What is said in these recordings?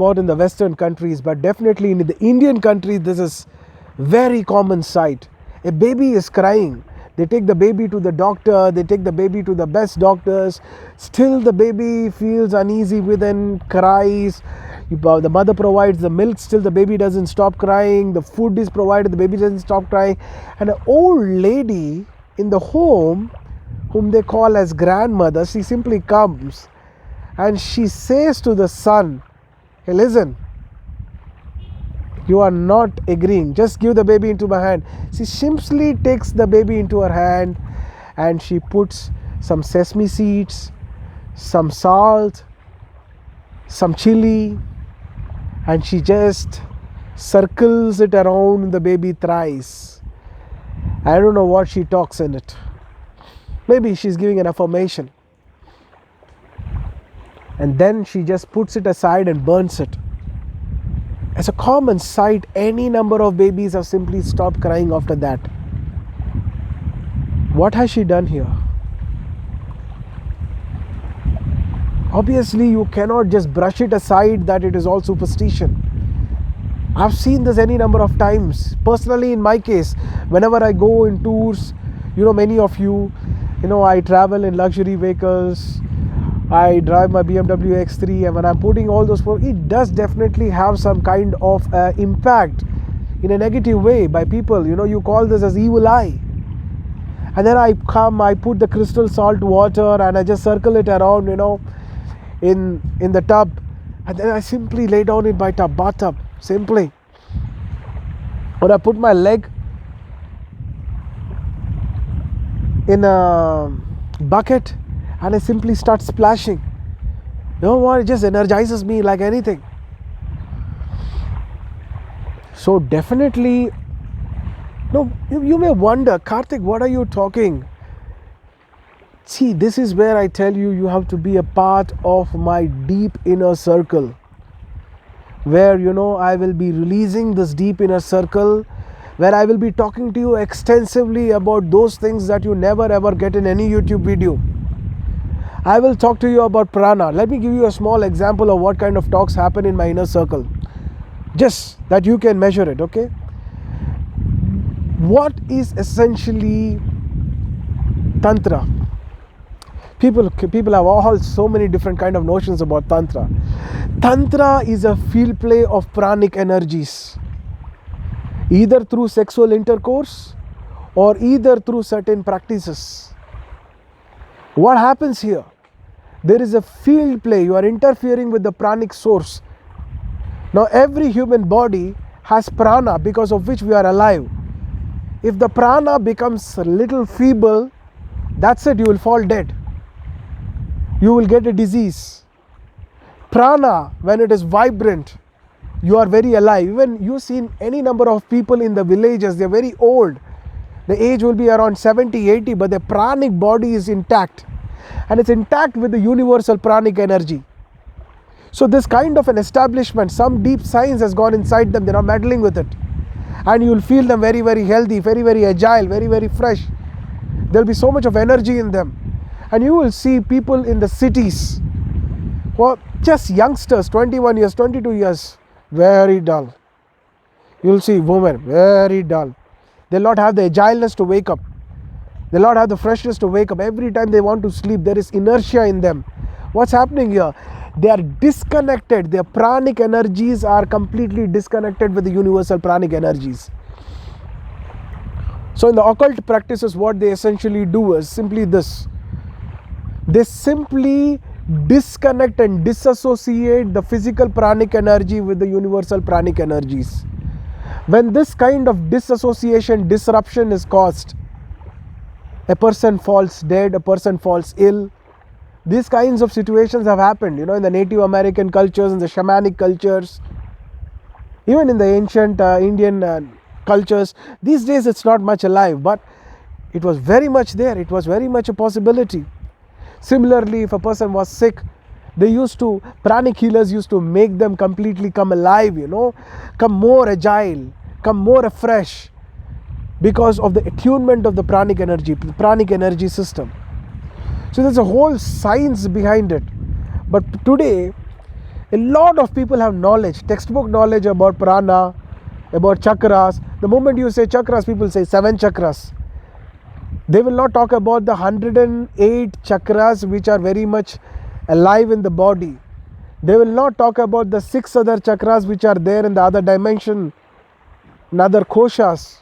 about in the Western countries, but definitely in the Indian countries, this is very common sight. A baby is crying. They take the baby to the doctor, they take the baby to the best doctors. Still the baby feels uneasy within, cries. The mother provides the milk, still the baby doesn't stop crying. The food is provided, the baby doesn't stop crying. And an old lady in the home, whom they call as grandmother, she simply comes and she says to the son, hey, listen, you are not agreeing, just give the baby into my hand. She simply takes the baby into her hand and she puts some sesame seeds, some salt, some chili, and she just circles it around the baby thrice. I don't know what she talks in it. Maybe she's giving an affirmation. And then she just puts it aside and burns it. As a common sight, any number of babies have simply stopped crying after that. What has she done here? Obviously, you cannot just brush it aside that it is all superstition. I've seen this any number of times. Personally, in my case, whenever I go in tours, many of you, I travel in luxury vehicles. I drive my BMW X3, and when I'm putting all those, it does definitely have some kind of impact in a negative way by people. You call this as evil eye. And then I put the crystal salt water and I just circle it around, in the tub, and then I simply lay down in my bathtub, simply. Or I put my leg in a bucket and I simply start splashing. You know what? It just energizes me like anything. So definitely, you may wonder, Karthik, what are you talking? See, this is where I tell you, you have to be a part of my deep inner circle, where I will be releasing this deep inner circle, where I will be talking to you extensively about those things that you never ever get in any YouTube video. I will talk to you about prana. Let me give you a small example of what kind of talks happen in my inner circle, just that you can measure it, okay? What is essentially Tantra? People have all so many different kind of notions about Tantra. Tantra is a field play of pranic energies, either through sexual intercourse or either through certain practices. What happens here? There is a field play. You are interfering with the pranic source. Now every human body has prana, because of which we are alive. If the prana becomes a little feeble, that's it, you will fall dead. You will get a disease. Prana, when it is vibrant, you are very alive. Even you've seen any number of people in the villages, they're very old. The age will be around 70, 80, but their pranic body is intact. And it's intact with the universal pranic energy. So this kind of an establishment, some deep science has gone inside them, they're not meddling with it. And you will feel them very, very healthy, very, very agile, very, very fresh. There will be so much of energy in them. And you will see people in the cities, just youngsters, 21 years, 22 years, very dull. You will see women, very dull. They'll not have the agileness to wake up. They'll not have the freshness to wake up. Every time they want to sleep, there is inertia in them. What's happening here? They are disconnected. Their pranic energies are completely disconnected with the universal pranic energies. So in the occult practices, what they essentially do is simply this. They simply disconnect and disassociate the physical pranic energy with the universal pranic energies. When this kind of disassociation, disruption is caused, a person falls dead, a person falls ill. These kinds of situations have happened, in the Native American cultures, in the shamanic cultures, even in the ancient Indian cultures. These days it's not much alive, but it was very much there. It was very much a possibility. Similarly, if a person was sick, pranic healers used to make them completely come alive, come more agile, come more fresh, because of the attunement of the pranic energy system. So there's a whole science behind it. But today, A lot of people have knowledge, textbook knowledge about prana, about chakras. The moment you say chakras, people say 7 chakras. They will not talk about the 108 chakras which are very much alive in the body. They will not talk about the 6 other chakras which are there in the other dimension, in other koshas.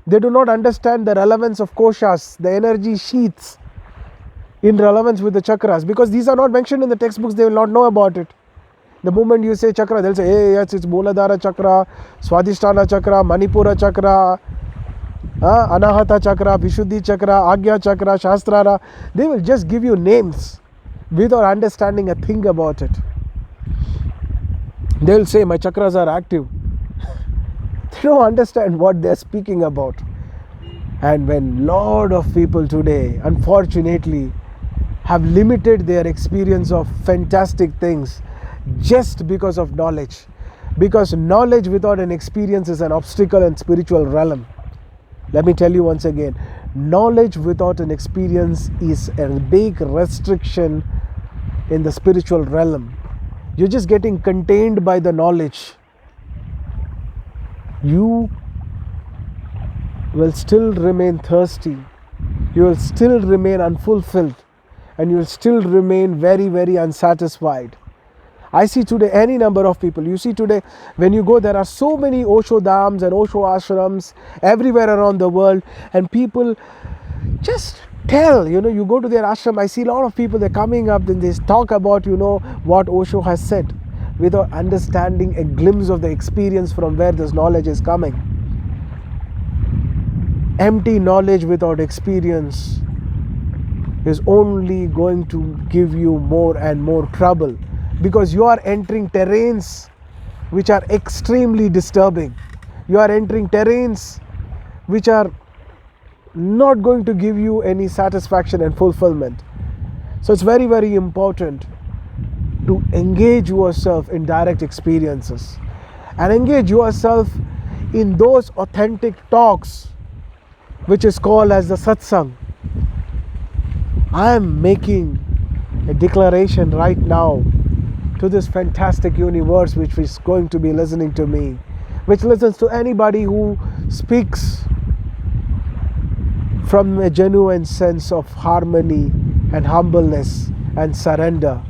They do not understand the relevance of koshas, the energy sheaths in relevance with the chakras, because these are not mentioned in the textbooks. They will not know about it. The moment you say chakra, they'll say, hey, yes, it's Mooladhara chakra, Swadhisthana chakra, Manipura chakra, Anahata chakra, Vishuddhi chakra, Agya chakra, Shastrara. They will just give you names without understanding a thing about it. They will say, my chakras are active. They don't understand what they're speaking about. And when lot of people today, unfortunately, have limited their experience of fantastic things just because of knowledge. Because knowledge without an experience is an obstacle in spiritual realm. Let me tell you once again, knowledge without an experience is a big restriction in the spiritual realm. You're just getting contained by the knowledge. You will still remain thirsty. You will still remain unfulfilled. And you will still remain very, very unsatisfied. I see today any number of people. You see today, when you go, there are so many Osho dhams and Osho ashrams everywhere around the world. And people just tell, you go to their ashram. I see a lot of people, they're coming up and they talk about, what Osho has said, without understanding a glimpse of the experience from where this knowledge is coming. Empty knowledge without experience is only going to give you more and more trouble, because you are entering terrains which are extremely disturbing. You are entering terrains which are not going to give you any satisfaction and fulfillment. So it's very, very important to engage yourself in direct experiences and engage yourself in those authentic talks which is called as the satsang. I am making a declaration right now to this fantastic universe which is going to be listening to me, which listens to anybody who speaks from a genuine sense of harmony and humbleness and surrender,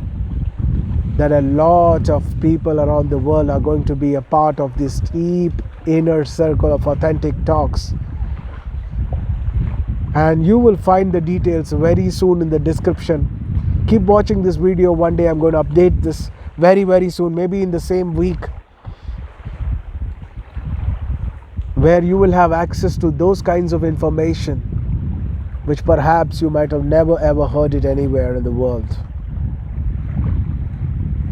that a lot of people around the world are going to be a part of this deep inner circle of authentic talks. And you will find the details very soon in the description. Keep watching this video. One day I'm going to update this very, very soon, maybe in the same week, where you will have access to those kinds of information which perhaps you might have never ever heard it anywhere in the world.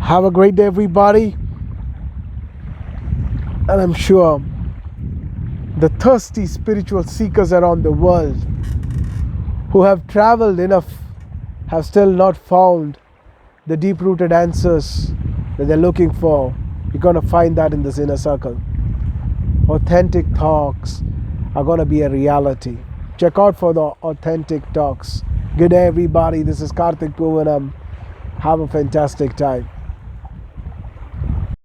Have a great day, everybody. And I'm sure the thirsty spiritual seekers around the world who have traveled enough have still not found the deep-rooted answers that they're looking for. You're going to find that in this inner circle. Authentic talks are going to be a reality. Check out for the authentic talks. Good day, everybody. This is Karthik Poovanam. Have a fantastic time.